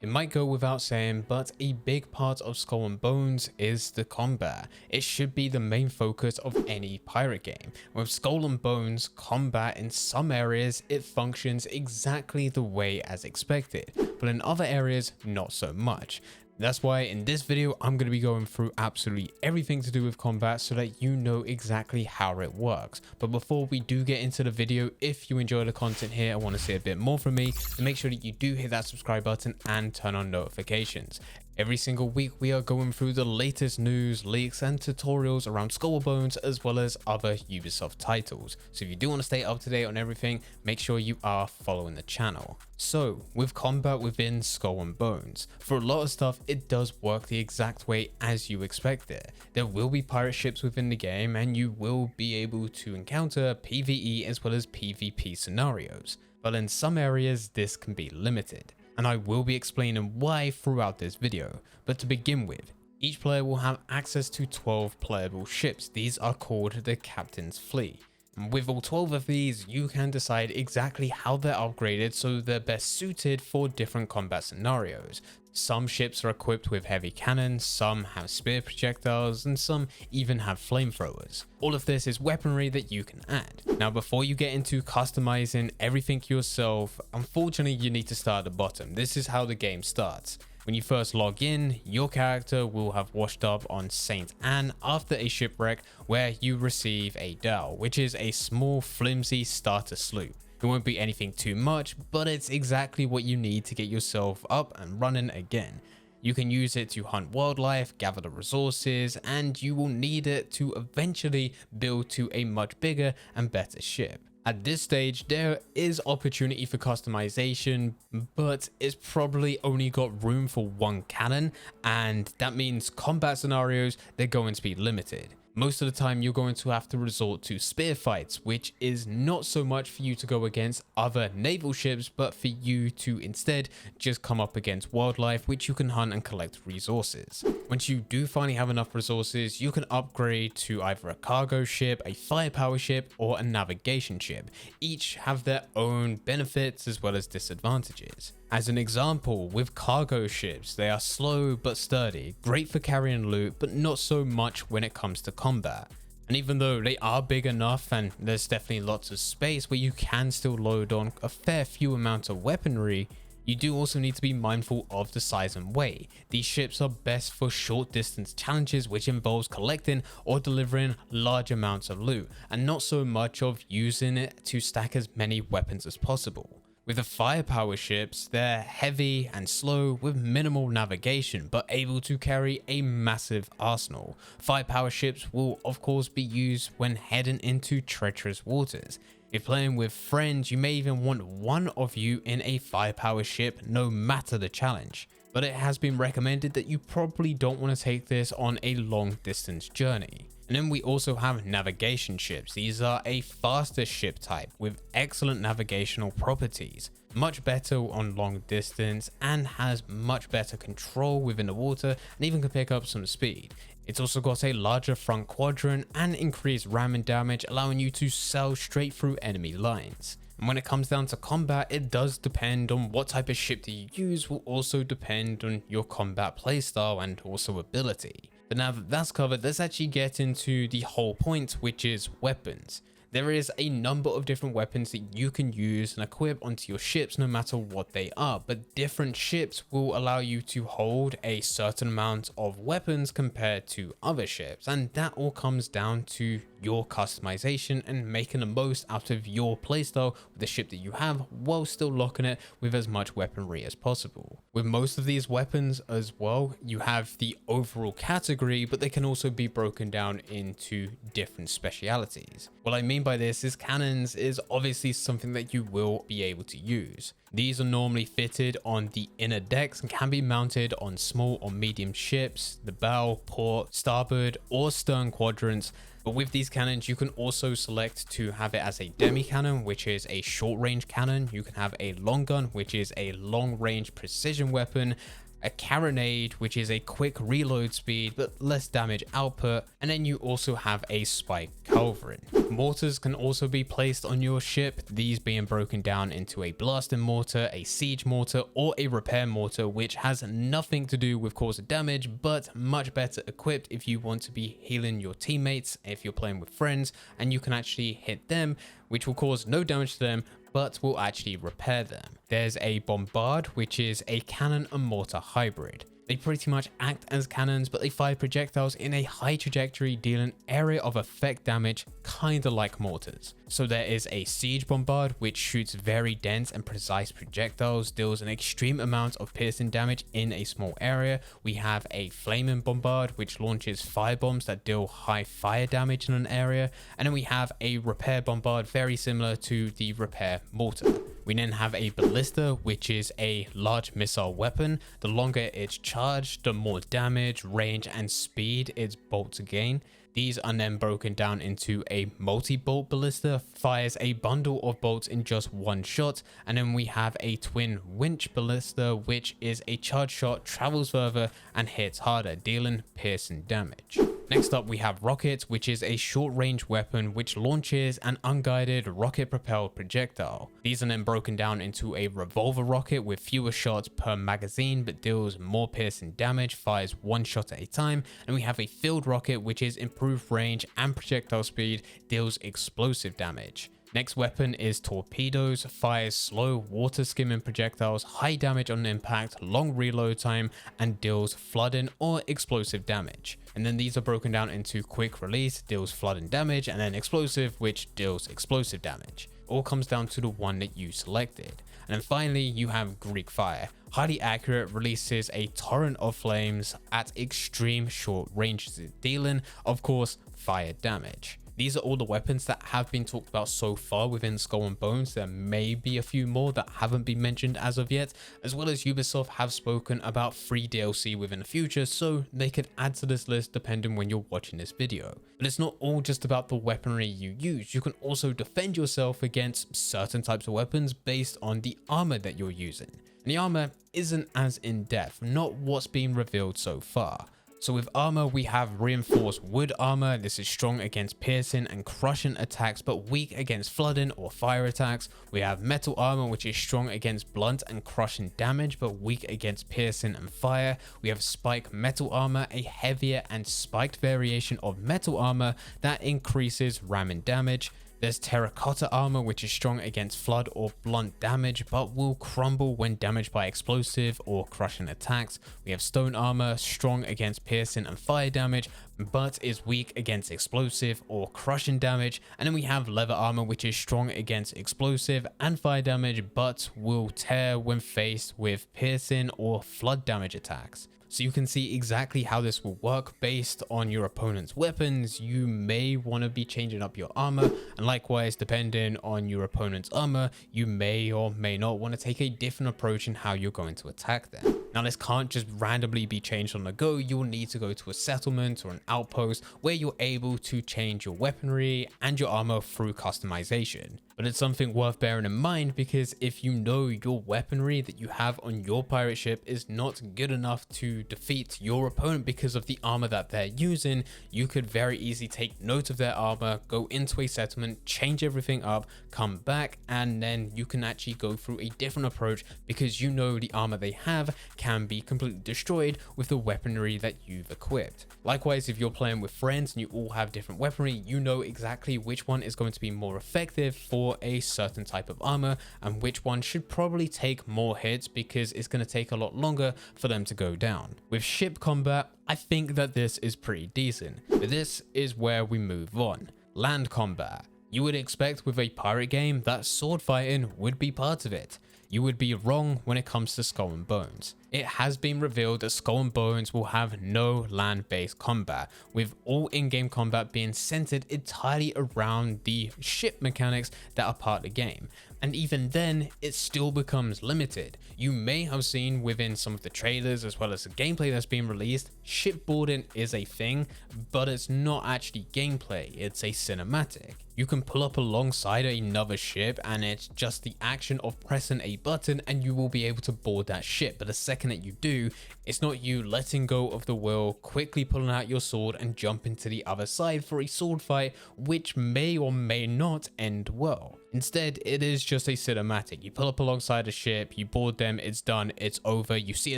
It might go without saying, but a big part of Skull and Bones is the combat. It should be the main focus of any pirate game. With Skull and Bones, combat in some areas, it functions exactly the way as expected, but in other areas, not so much. That's why in this video, I'm going to be going through absolutely everything to do with combat so that you know exactly how it works. But before we do get into the video, if you enjoy the content here and want to see a bit more from me, then make sure that you do hit that subscribe button and turn on notifications. Every single week, we are going through the latest news, leaks, and tutorials around Skull and Bones as well as other Ubisoft titles. So if you do want to stay up to date on everything, make sure you are following the channel. So, with combat within Skull and Bones, for a lot of stuff, it does work the exact way as you expect it. There will be pirate ships within the game, and you will be able to encounter PvE as well as PvP scenarios. But in some areas, this can be limited, and I will be explaining why throughout this video. But to begin with, each player will have access to 12 playable ships. These are called the Captain's Fleet. And with all 12 of these, you can decide exactly how they're upgraded so they're best suited for different combat scenarios. Some ships are equipped with heavy cannons, some have spear projectiles, and some even have flamethrowers. All of this is weaponry that you can add. Now, before you get into customizing everything yourself, unfortunately you need to start at the bottom. This is how the game starts. When you first log in, your character will have washed up on St. Anne after a shipwreck where you receive a dhow, which is a small flimsy starter sloop. It won't be anything too much, but it's exactly what you need to get yourself up and running again. You can use it to hunt wildlife, gather the resources, and you will need it to eventually build to a much bigger and better ship. At this stage, there is opportunity for customization, but it's probably only got room for one cannon, and that means combat scenarios, they're going to be limited. Most of the time, you're going to have to resort to spear fights, which is not so much for you to go against other naval ships, but for you to instead just come up against wildlife, which you can hunt and collect resources. Once you do finally have enough resources, you can upgrade to either a cargo ship, a firepower ship, or a navigation ship. Each have their own benefits as well as disadvantages. As an example, with cargo ships, they are slow but sturdy, great for carrying loot, but not so much when it comes to combat. And even though they are big enough and there's definitely lots of space where you can still load on a fair few amounts of weaponry, you do also need to be mindful of the size and weight. These ships are best for short distance challenges, which involves collecting or delivering large amounts of loot, and not so much of using it to stack as many weapons as possible. With the firepower ships, they're heavy and slow with minimal navigation, but able to carry a massive arsenal. Firepower ships will of course be used when heading into treacherous waters. If playing with friends, you may even want one of you in a firepower ship no matter the challenge. But it has been recommended that you probably don't want to take this on a long distance journey. And then we also have navigation ships. These are a faster ship type with excellent navigational properties, much better on long distance, and has much better control within the water and even can pick up some speed. It's also got a larger front quadrant and increased ramming damage, allowing you to sail straight through enemy lines. And when it comes down to combat, it does depend on what type of ship that you use, will also depend on your combat playstyle and also ability. But now that that's covered, let's actually get into the whole point, which is weapons. There is a number of different weapons that you can use and equip onto your ships no matter what they are, but different ships will allow you to hold a certain amount of weapons compared to other ships, and that all comes down to your customization and making the most out of your playstyle with the ship that you have while still locking it with as much weaponry as possible. With most of these weapons as well, you have the overall category, but they can also be broken down into different specialities. What I mean by this is cannons is obviously something that you will be able to use. These are normally fitted on the inner decks and can be mounted on small or medium ships, the bow, port, starboard, or stern quadrants. But with these cannons, you can also select to have it as a demi cannon, which is a short range cannon. You can have a long gun, which is a long range precision weapon. a carronade, which is a quick reload speed but less damage output, and then you also have a spike culverin. Mortars can also be placed on your ship, these being broken down into a blasting mortar, a siege mortar, or a repair mortar, which has nothing to do with causing damage but much better equipped if you want to be healing your teammates if you're playing with friends, and you can actually hit them, which will cause no damage to them but will actually repair them. There's a bombard, which is a cannon and mortar hybrid. They pretty much act as cannons, but they fire projectiles in a high trajectory, dealing area of effect damage kinda like mortars. So there is a siege bombard, which shoots very dense and precise projectiles, deals an extreme amount of piercing damage in a small area. We have a flaming bombard, which launches fire bombs that deal high fire damage in an area. And then we have a repair bombard, very similar to the repair mortar. We then have a ballista, which is a large missile weapon. The longer it's charged, the more damage, range, and speed its bolts gain. These are then broken down into a multi-bolt ballista, fires a bundle of bolts in just one shot, and then we have a twin winch ballista, which is a charged shot, travels further, and hits harder, dealing piercing damage. Next up we have rockets, which is a short-range weapon which launches an unguided rocket-propelled projectile. These are then broken down into a revolver rocket with fewer shots per magazine but deals more piercing damage, fires one shot at a time, and we have a field rocket, which is improved range and projectile speed, deals explosive damage. Next weapon is Torpedoes, fires slow water skimming projectiles, high damage on impact, long reload time, and deals flooding or explosive damage. And then these are broken down into quick release, deals flooding damage, and then explosive, which deals explosive damage. All comes down to the one that you selected. And then finally you have Greek Fire, highly accurate, releases a torrent of flames at extreme short ranges, dealing of course fire damage. These are all the weapons that have been talked about so far within Skull and Bones. There may be a few more that haven't been mentioned as of yet, as well as Ubisoft have spoken about free DLC within the future, so they could add to this list depending when you're watching this video. But it's not all just about the weaponry you use, you can also defend yourself against certain types of weapons based on the armor that you're using. And the armor isn't as in-depth, not what's been revealed so far. So with armor, we have reinforced wood armor. This is strong against piercing and crushing attacks, but weak against flooding or fire attacks. We have metal armor, which is strong against blunt and crushing damage, but weak against piercing and fire. We have spike metal armor, a heavier and spiked variation of metal armor that increases ramming damage. There's terracotta armor, which is strong against flood or blunt damage, but will crumble when damaged by explosive or crushing attacks. We have stone armor, strong against piercing and fire damage, but is weak against explosive or crushing damage. And then we have leather armor, which is strong against explosive and fire damage, but will tear when faced with piercing or flood damage attacks. So you can see exactly how this will work based on your opponent's weapons. You may want to be changing up your armor, and likewise, depending on your opponent's armor, you may or may not want to take a different approach in how you're going to attack them. Now, this can't just randomly be changed on the go. You will need to go to a settlement or an outpost where you're able to change your weaponry and your armor through customization. But it's something worth bearing in mind, because if you know your weaponry that you have on your pirate ship is not good enough to defeat your opponent because of the armor that they're using, you could very easily take note of their armor, go into a settlement, change everything up, come back, and then you can actually go through a different approach because you know the armor they have can be completely destroyed with the weaponry that you've equipped. Likewise, if you're playing with friends and you all have different weaponry, you know exactly which one is going to be more effective for a certain type of armor and which one should probably take more hits because it's going to take a lot longer for them to go down. With ship combat, I think that this is pretty decent, but this is where we move on. Land combat. You would expect with a pirate game that sword fighting would be part of it. You would be wrong when it comes to Skull and Bones. It has been revealed that Skull and Bones will have no land-based combat, with all in-game combat being centered entirely around the ship mechanics that are part of the game. And even then, it still becomes limited. You may have seen within some of the trailers as well as the gameplay that's been released, shipboarding is a thing, but it's not actually gameplay, it's a cinematic. You can pull up alongside another ship and it's just the action of pressing a button and you will be able to board that ship. But the second that you do, it's not you letting go of the wheel, quickly pulling out your sword and jumping to the other side for a sword fight, which may or may not end well. Instead, it is just a cinematic. You pull up alongside a ship, you board them, it's done, it's over, you see a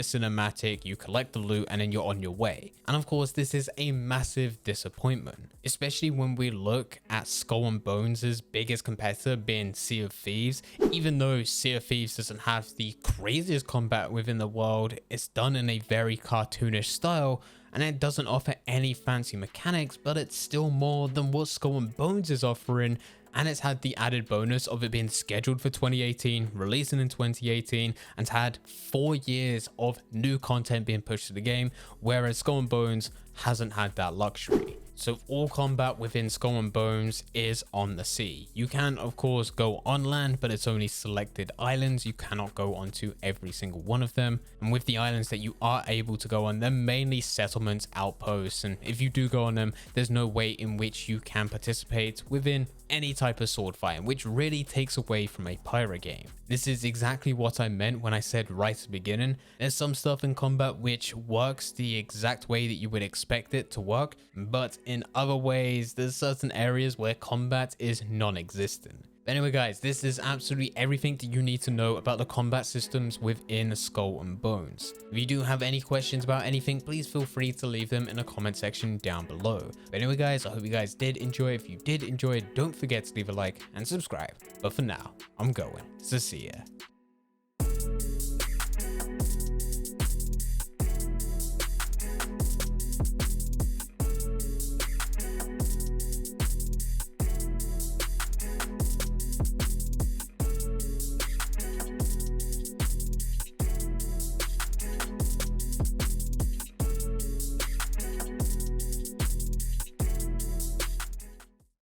cinematic, you collect the loot, and then you're on your way. And of course, this is a massive disappointment, especially when we look at Skull and Bones' biggest competitor being Sea of Thieves. Even though Sea of Thieves doesn't have the craziest combat within the world, it's done in a very cartoonish style, and it doesn't offer any fancy mechanics, but it's still more than what Skull and Bones is offering. And it's had the added bonus of it being scheduled for 2018, releasing in 2018, and had 4 years of new content being pushed to the game, whereas Skull and Bones hasn't had that luxury. So all combat within Skull and Bones is on the sea. You can of course go on land, but it's only selected islands. You cannot go onto every single one of them. And with the islands that you are able to go on, they're mainly settlements, outposts, and if you do go on them, there's no way in which you can participate within any type of sword fighting, which really takes away from a pirate game. This is exactly what I meant when I said right at the beginning. There's some stuff in combat which works the exact way that you would expect it to work, but in other ways, there's certain areas where combat is non-existent. But anyway guys, this is absolutely everything that you need to know about the combat systems within Skull and Bones. If you do have any questions about anything, please feel free to leave them in the comment section down below. But anyway guys, I hope you guys did enjoy. If you did enjoy, don't forget to leave a like and subscribe. But for now, I'm going. So see ya.